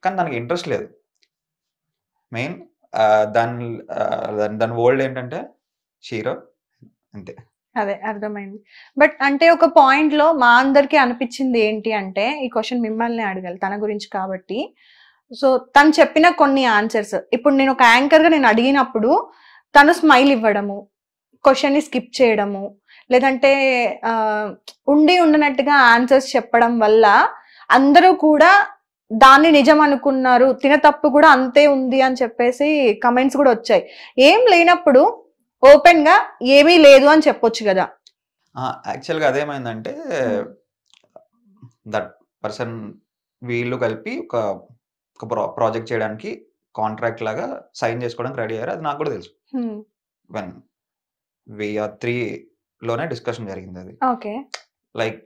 కానీ దానికి ఇంట్రెస్ట్ లేదు. మెయిన్ దాని దాని వరల్డ్ ఏంటంటే హీరో అంతే. అదే అర్థమైంది. బట్ అంటే ఒక పాయింట్‌లో మా అందరికీ అనిపిచ్చింది ఏంటి అంటే, ఈ క్వెషన్ మిమ్మల్నే అడగాలి తన గురించి కాబట్టి. సో, తను చెప్పిన కొన్ని ఆన్సర్స్ ఇప్పుడు నేను ఒక యాంకర్‌గా నేను అడిగినప్పుడు తను స్మైల్ ఇవ్వడము, క్వెషన్‌ని స్కిప్ చేయడము, లేదంటే ఉండి ఉండనట్టుగా ఆన్సర్స్ చెప్పడం వల్ల అందరూ కూడా దాన్ని నిజం అనుకున్నారు. తిన తప్పు కూడా అంతే ఉంది అని చెప్పేసి కమెంట్స్ కూడా వచ్చాయి. ఏం లేనప్పుడు ఓపెన్‌గా ఏమీ లేదు అని చెప్పొచ్చు గదా! యాక్చువల్‌గా అదేమైందంటే దట్ పర్సన్ వీళ్ళు కలిపి ఒక ప్రాజెక్ట్ చేయడానికి కాంట్రాక్ట్ లాగా సైన్ చేసుకోవడానికి రెడీ అయ్యారు. అది నాకు కూడా తెలుసు. వెన్ వీఆర్ 3 లోనే డిస్కషన్ జరిగింది అది. ఓకే. లైక్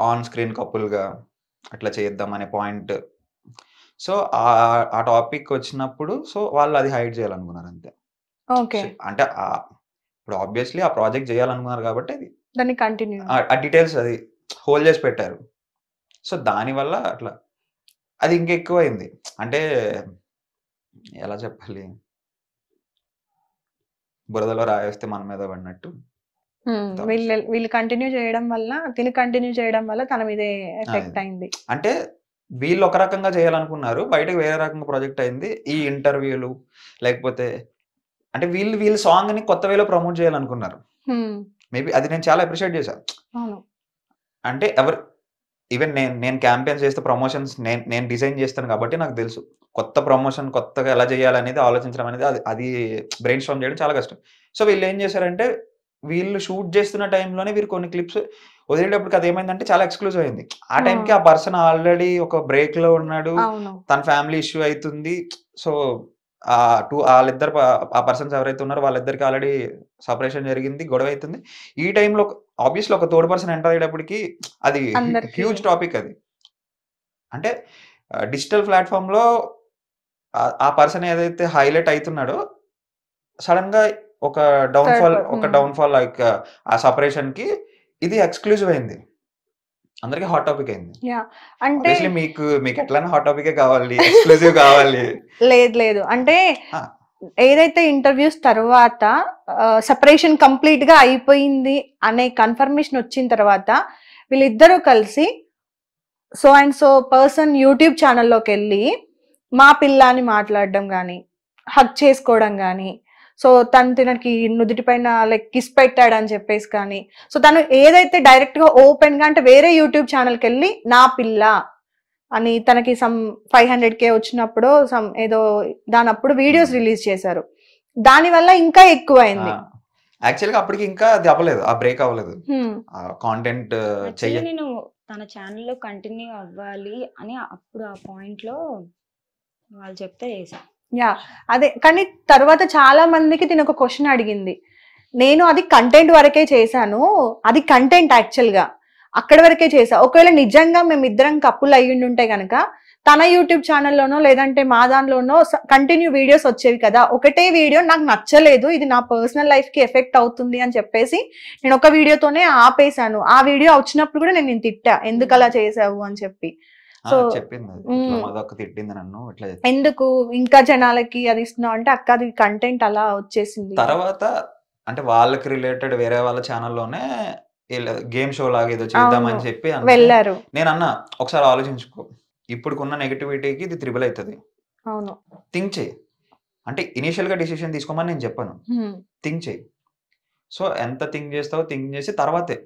ఆన్ స్క్రీన్ కపుల్‌గా అట్లా చేద్దాం అనే పాయింట్. సో, ఆ టాపిక్ వచ్చినప్పుడు సో, వాళ్ళు అది హైడ్ చేయాలనుకున్నారు అంతే. ఓకే. అంటే ఇప్పుడు ఆబ్వియస్లీ ఆ ప్రాజెక్ట్ చేయాలనుకున్నారు కాబట్టి అది దాన్ని కంటిన్యూ. ఆ డీటెయిల్స్ అది హోల్డ్ చేసి పెట్టారు. సో, దానివల్ల అట్లా అది ఇంకెక్కువైంది. అంటే ఎలా చెప్పాలి? బురదలో రాయేస్తే మన మీద పడినట్టు. వీళ్ళు కంటిన్యూ చేయడం వల్ల తిని కంటిన్యూ చేయడం వల్ల తన మీదే ఎఫెక్ట్ అయింది. అంటే వీళ్ళు ఒక రకంగా చేయాలనుకున్నారు. బయటకి వేరే రకంగా ప్రాజెక్ట్ అయింది. ఈ ఇంటర్వ్యూలు లేకపోతే అంటే వీళ్ళ సాంగ్‌ని కొత్త వేలో ప్రమోట్ చేయాలనుకున్నారు. మేబీ అది నేను చాలా అప్రిషియేట్ చేశా. అవును. అంటే ఈవెన్ నేను క్యాంపెయిన్స్ చేస్తే ప్రమోషన్స్ నేను డిజైన్ చేస్తాను కాబట్టి నాకు తెలుసు. కొత్త ప్రమోషన్ కొత్తగా ఎలా చేయాలనేది ఆలోచించడం అనేది అది బ్రెయిన్ స్టార్మ్ చేయడం చాలా కష్టం. సో, వీళ్ళు ఏం చేశారంటే వీళ్ళు షూట్ చేస్తున్న టైంలోనే వీరు కొన్ని క్లిప్స్ వదిలేటప్పటికి అదేమైందంటే చాలా ఎక్స్‌క్లూజివ్ అయింది. ఆ టైంకి ఆ పర్సన్ ఆల్రెడీ ఒక బ్రేక్‌లో ఉన్నాడు. తన ఫ్యామిలీ ఇష్యూ అయితుంది. సో, ఆళ్ళిద్దరు ఆ పర్సన్స్ ఎవరైతే ఉన్నారో వాళ్ళిద్దరికి ఆల్రెడీ సెపరేషన్ జరిగింది. గొడవ అయితుంది. ఈ టైంలో ఆబ్వియస్‌లీ ఒక థర్డ్ పర్సన్ ఎంటర్ అయ్యేటప్పటికి అది హ్యూజ్ టాపిక్ అది. అంటే డిజిటల్ ప్లాట్‌ఫార్మ్‌లో ఆ పర్సన్ ఏదైతే హైలైట్ అయితున్నాడో సడెన్‌గా ఒక డౌన్‌ఫాల్ లైక్ ఆ సెపరేషన్‌కి ఇది ఎక్స్‌క్లూజివ్ అయింది. అందరికి హాట్ టాపిక్ అయింది. అంటే మీకు ఎట్లైనా హాట్ టాపికే కావాలి, ఎక్స్‌క్లూజివ్ కావాలి. లేదు. అంటే ఏదైతే ఇంటర్వ్యూస్ తర్వాత సెపరేషన్ కంప్లీట్‌గా అయిపోయింది అనే కన్ఫర్మేషన్ వచ్చిన తర్వాత వీళ్ళిద్దరూ కలిసి so and so person YouTube ఛానల్లోకెళ్ళి మా పిల్ల అని మాట్లాడడం గానీ, హగ్ చేసుకోవడం గానీ, సో తినకి నుదుటి పైన లైక్ కిస్ పెట్టాడని చెప్పేసి కానీ, సో తను ఏదైతే డైరెక్ట్‌గా ఓపెన్‌గా అంటే వేరే యూట్యూబ్ ఛానల్‌కెళ్ళి నా పిల్ల అని తనకి సమ్ 500K వచ్చినప్పుడు ఏదో దానప్పుడు వీడియోస్ రిలీజ్ చేశారు. దానివల్ల ఇంకా ఎక్కువైంది. యాక్చువల్‌గా అప్పటికి ఇంకా అది అవ్వలేదు. ఆ బ్రేక్ అవ్వలేదు. కాంటెంట్ నేను తన ఛానెల్‌లో కంటిన్యూ అవ్వాలి అని అప్పుడు ఆ పాయింట్‌లో వాళ్ళు చెప్తే చేశా. అదే కానీ తర్వాత చాలా మందికి తిన ఒక క్వశ్చన్ అడిగింది. నేను అది కంటెంట్ వరకే చేశాను. అది కంటెంట్ యాక్చువల్‌గా అక్కడి వరకే చేశా. ఒకవేళ నిజంగా మేమిద్దరం కపుల్ అయ్యుండుంటే గనక తన యూట్యూబ్ ఛానల్లోనో లేదంటే మా దానిలోనో కంటిన్యూ వీడియోస్ వచ్చేవి కదా. ఒకటే వీడియో నాకు నచ్చలేదు, ఇది నా పర్సనల్ లైఫ్‌కి ఎఫెక్ట్ అవుతుంది అని చెప్పేసి నేను ఒక వీడియోతోనే ఆపేశాను. ఆ వీడియో వచ్చినప్పుడు కూడా నేను తిట్టా, ఎందుకు అలా చేసావు అని చెప్పి. సో ఎందుకు ఇంకా జనాలకి అది ఇస్తున్నావు అంటే అక్క అది కంటెంట్ అలా వచ్చేసింది. తర్వాత అంటే వాళ్ళకి రిలేటెడ్ వేరే వాళ్ళ ఛానల్లోనే గేమ్ షో లాగా ఏదో చేద్దామని చెప్పి వెళ్ళారు. నేను అన్నా ఒకసారి ఆలోచించుకో, ఇప్పుడుకున్న నెగటివిటీకి ఇది త్రిబుల్ అవుతుంది. అవును, థింక్ చేయి. అంటే ఇనిషియల్ గా డిసిషన్ తీసుకోమని నేను చెప్పాను, థింక్ చేయి. సో ఎంత థింక్ చేస్తావో థింక్ చేసి తర్వాతే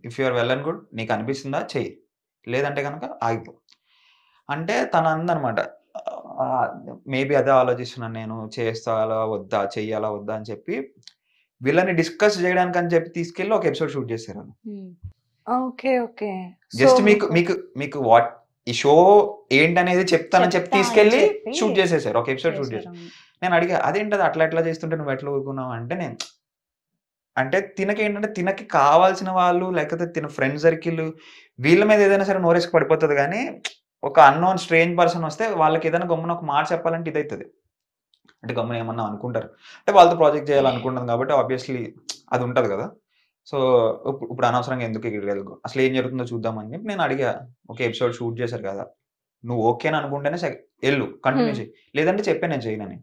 if you are well and good నీకు అనిపిస్తుందా చెయ్యి, లేదంటే కనుక ఆగిపో అంటే తను అందనమాట. మేబీ అదే ఆలోచిస్తున్నాను నేను, చేస్తాలా వద్దా, చెయ్యాలా వద్దా అని చెప్పి వీళ్ళని డిస్కస్ చేయడానికి అని చెప్పి తీసుకెళ్ళి ఒక ఎపిసోడ్ షూట్ చేశారు. జస్ట్ మీకు వాట్ ఈ షో ఏంటనేది చెప్తానని చెప్పి తీసుకెళ్ళి షూట్ చేసేసారు, ఒక ఎపిసోడ్ షూట్ చేశారు. నేను అడిగా అదేంటది అట్లా ఎట్లా చేస్తుంటే నువ్వు ఎట్లా ఊరుకున్నావు అంటే, నేను అంటే ఏంటంటే తినకి కావాల్సిన వాళ్ళు లేకపోతే తిన ఫ్రెండ్ సర్కిల్ వీళ్ళ మీద ఏదైనా సరే నోరేసుకు పడిపోతుంది, కానీ ఒక అన్నోన్ స్ట్రేంజ్ పర్సన్ వస్తే వాళ్ళకి ఏదైనా గమ్మున ఒక మాట చెప్పాలంటే ఇదవుతుంది. అంటే గమ్మున ఏమన్నా అనుకుంటారు అంటే వాళ్ళతో ప్రాజెక్ట్ చేయాలనుకుంటుంది కాబట్టి ఆబ్వియస్లీ అది ఉంటుంది కదా. సో ఇప్పుడు అనవసరంగా ఎందుకు ఇక్కడికి అసలు ఏం జరుగుతుందో చూద్దామని చెప్పి నేను అడిగా, ఒక ఎపిసోడ్ షూట్ చేశారు కదా, నువ్వు ఓకే అని అనుకుంటేనే వెళ్ళు కంటిన్యూ చేయి, లేదంటే చెప్పే నేను చేయనని.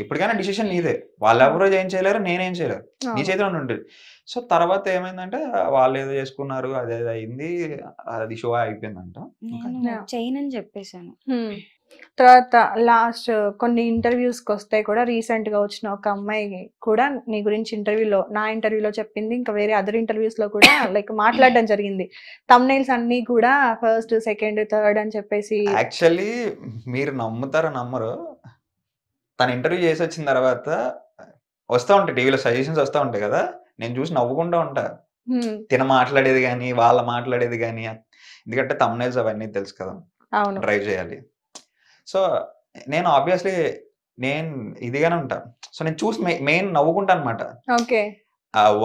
ఎప్పటికైనా డిసిషన్ నీదే, వాళ్ళెవరో ఏం చేయలేరు, నేనేం చేయలేరు, నీ చేతిలో ఉంటుంది. సో తర్వాత ఏమైందంటే వాళ్ళు ఏదో చేసుకున్నారు, అదేదో అయింది, అది షో అయిపోయిందంట. నేను చేయనని చెప్పేశాను. తర్వాత లాస్ట్ కొన్ని ఇంటర్వ్యూస్కి వస్తే కూడా రీసెంట్ గా వచ్చిన ఒక అమ్మాయి కూడా నీ గురించి ఇంటర్వ్యూలో, నా ఇంటర్వ్యూలో చెప్పింది, ఇంకా వేరే అదర్ ఇంటర్వ్యూస్ లో కూడా లైక్ మాట్లాడడం జరిగింది. తమ్నైల్స్ అన్ని కూడా ఫస్ట్, సెకండ్, థర్డ్ అని చెప్పేసి. యాక్చువల్లీ మీరు నమ్ముతారో నమ్మరు, తన ఇంటర్వ్యూ చేసి వచ్చిన తర్వాత వస్తూ ఉంటాయి టీవీలో సజెషన్స్ వస్తూ ఉంటాయి కదా, నేను చూసి నవ్వుకుంటూ ఉంటా. తిన మాట్లాడేది కానీ వాళ్ళ మాట్లాడేది కానీ, ఎందుకంటే తమ్నైల్స్ అవన్నీ తెలుసు కదా, డ్రైవ్ చేయాలి. సో నేను ఆబ్వియస్లీ నేను ఇదిగానే ఉంటా. సో నేను చూసి మెయిన్ నవ్వుకుంటా అనమాట. ఓకే,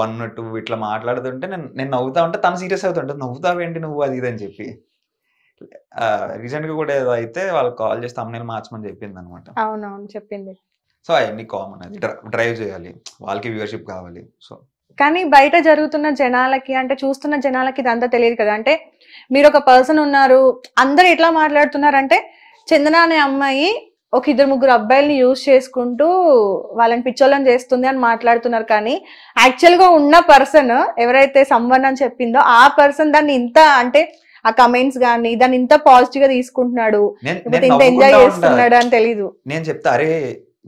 1, 2 ఇట్లా మాట్లాడుతుంటే నేను నవ్వుతా ఉంటే తను సీరియస్ అవుతుంటే, నవ్వుతావేంటి నువ్వు అది ఇది అని చెప్పి. రీసెంట్ గా కూడా ఏదో అయితే వాళ్ళు కాల్ చేసి తమ్నైల్ మార్చమని చెప్పింది అనమాట. అవునవును చెప్పింది. సో అవన్నీ కామన్, అది డ్రైవ్ చేయాలి, వాళ్ళకి వ్యూవర్షిప్ కావాలి. సో కానీ బయట జరుగుతున్న జనాలకి, అంటే చూస్తున్న జనాలకి ఇదంతా తెలియదు కదా. అంటే మీరు ఒక పర్సన్ ఉన్నారు, అందరు ఎట్లా మాట్లాడుతున్నారంటే చందన అనే అమ్మాయి ఒక 2-3 అబ్బాయిల్ని యూజ్ చేసుకుంటూ వాళ్ళని పిచ్చోళ్ళని చేస్తుంది అని మాట్లాడుతున్నారు. కానీ యాక్చువల్ గా ఉన్న పర్సన్ ఎవరైతే సంవన్ అని చెప్పిందో ఆ పర్సన్ దాన్ని ఇంత, అంటే ఆ కమెంట్స్ గానీ దాన్ని ఇంత పాజిటివ్ గా తీసుకుంటున్నాడు, ఇంత ఎంజాయ్ చేస్తున్నాడు అని తెలీదు. నేను చెప్తా, అరే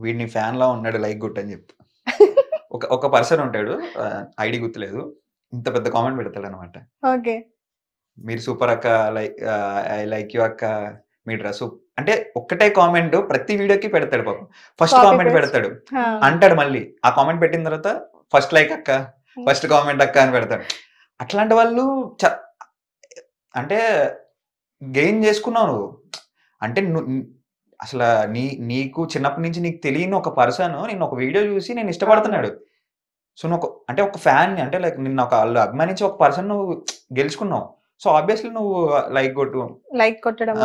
వీడిని ఫ్యాన్ లా ఉన్నాడు, లైక్ గుట్ అని చెప్తా. ఒక పర్సన్ ఉంటాడు, ఐడి గుర్తులేదు, ఇంత పెద్ద కామెంట్ పెడతాడు అనమాట. ఓకే, మీరు సూపర్ అక్క, ఐ లైక్ యూ అక్క, మీ డ్రెస్, అంటే ఒక్కటే కామెంట్ ప్రతి వీడియోకి పెడతాడు పాపం. ఫస్ట్ కామెంట్ పెడతాడు, అంటాడు మళ్ళీ ఆ కామెంట్ పెట్టిన తర్వాత ఫస్ట్ లైక్ అక్క, ఫస్ట్ కామెంట్ అక్క అని పెడతాడు. అట్లాంటి వాళ్ళు అంటే గెయిన్ చేసుకున్నావు నువ్వు. అంటే అసలు నీకు చిన్నప్పటి నుంచి నీకు తెలియని ఒక పర్సన్ నిన్ను ఒక వీడియో చూసి నేను ఇష్టపడుతున్నాడు. సో నువ్వు అంటే ఒక ఫ్యాన్, అంటే లైక్ నిన్ను ఒక వాళ్ళు అభిమానించి ఒక పర్సన్ నువ్వు గెలుచుకున్నావు. సో ఆబ్వియస్లీ నువ్వు లైక్ కొట్టడం,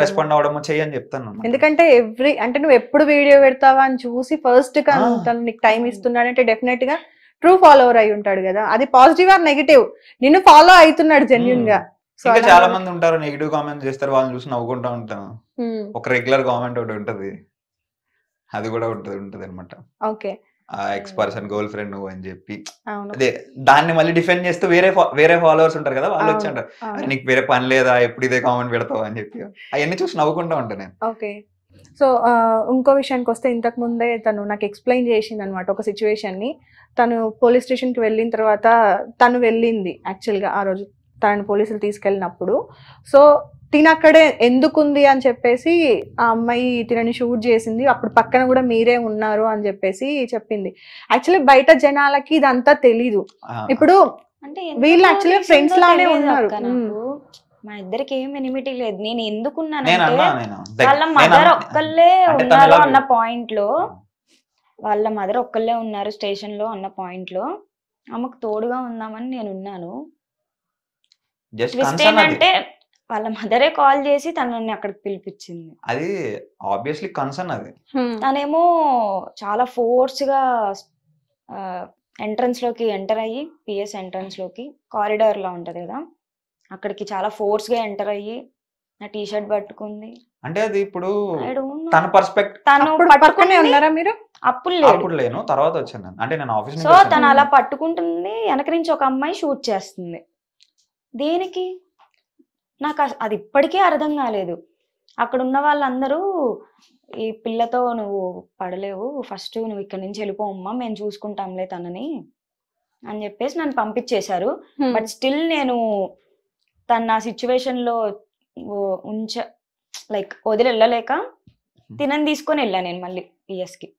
రెస్పాండ్ అవడం చేయని చెప్తాను. ఎందుకంటే అంటే నువ్వు ఎప్పుడు వీడియో పెడతావా అని చూసి ఫస్ట్ తను నీకు టైం ఇస్తున్నాడంటే డెఫినెట్ గా ట్రూ ఫాలోవర్ అయి ఉంటాడు కదా. అది పాజిటివ్ ఆర్ నెగిటివ్, నిన్ను ఫాలో అవుతున్నాడు జెన్యూన్ గా. ఇంకా చాలా మంది ఉంటారు నెగిటివ్ కామెంట్ చేస్తారు, వాళ్ళని చూసి నవ్వుకుంటా ఉంటాను. ఒక రెగ్యులర్ కామెంట్ ఒకటి ఉంటది, అది కూడా ఉంటది అనమాట. Okay, X person girl friend నువ్వు అని చెప్పి, అదే దాన్ని మళ్ళీ డిఫెండ్ చేస్తూ వేరే ఫాలోవర్స్ ఉంటారు కదా, వాళ్ళు వచ్చి అంటారు నీకు వేరే పని లేదా, ఎప్పుడు ఇదే కామెంట్ పెడతావు అని చెప్పి. అవన్నీ చూసి నవ్వుకుంటా ఉంటాను నేను. ఓకే, సో ఇంకో విషయానికి వస్తే, ఇంతకు ముందే తను నాకు ఎక్స్ప్లెయిన్ చేసింది అనమాట ఒక సిచ్యువేషన్ ని. తను పోలీస్ స్టేషన్ కి వెళ్ళిన తర్వాత, తను వెళ్ళింది యాక్చువల్ గా ఆ రోజు తనని పోలీసులు తీసుకెళ్ళినప్పుడు. సో తినక్కడే ఎందుకుంది అని చెప్పేసి ఆ అమ్మాయి తినని షూట్ చేసింది, అప్పుడు పక్కన కూడా మీరే ఉన్నారు అని చెప్పేసి చెప్పింది. యాక్చువల్లీ బయట జనాలకి ఇదంతా తెలీదు. ఇప్పుడు అంటే వీళ్ళు యాక్చువల్లీ ఫ్రెండ్స్ లానే ఉన్నారు, మా ఇద్దరికి ఏం ఎనిమిటీ లేదు. నేను ఎందుకున్నానంటే వాళ్ళ మదర్ ఒక్కళ్ళే ఉన్నారు అన్న పాయింట్ లో, వాళ్ళ మదర్ ఒక్కళ్ళే ఉన్నారు స్టేషన్ లో అన్న పాయింట్ లో ఆమెకు తోడుగా ఉందామని నేను ఉన్నాను. ఏంటంటే వాళ్ళ మదరే కాల్ చేసి తనని అక్కడికి పిలిపించింది. అది ఆబ్వియస్లీ కన్సర్న్. అది తనేమో చాలా ఫోర్స్ గా ఎంట్రన్స్ లోకి ఎంటర్ అయ్యి, పిఎస్ ఎంట్రన్స్ లోకి కారిడార్ లో ఉంటది కదా, అక్కడికి చాలా ఫోర్స్ గా ఎంటర్ అయ్యి నా టీ షర్ట్ పట్టుకుంది. అంటే అది ఇప్పుడు తన పర్స్పెక్టివ్, తను పట్టుకునే ఉన్నారా మీరు? అప్పుడు లేను, తర్వాత వచ్చాను. అంటే నేను ఆఫీస్. సో తను అలా పట్టుకుంటుంది, వెనక నుంచి ఒక అమ్మాయి షూట్ చేస్తుంది. దేనికి నాకు అది ఇప్పటికీ అర్థం కాలేదు. అక్కడ ఉన్న వాళ్ళందరూ ఈ పిల్లతో నువ్వు పడలేవు, ఫస్ట్ నువ్వు ఇక్కడ నుంచి వెళ్ళిపోమ్మా, మేము చూసుకుంటాంలే తనని అని చెప్పేసి నన్ను పంపించేశారు. బట్ స్టిల్ నేను తన ఆ సిచ్యువేషన్ లో లైక్ వదిలి వెళ్ళలేక తినని తీసుకొని వెళ్ళాను నేను మళ్ళీ పిఎస్కి.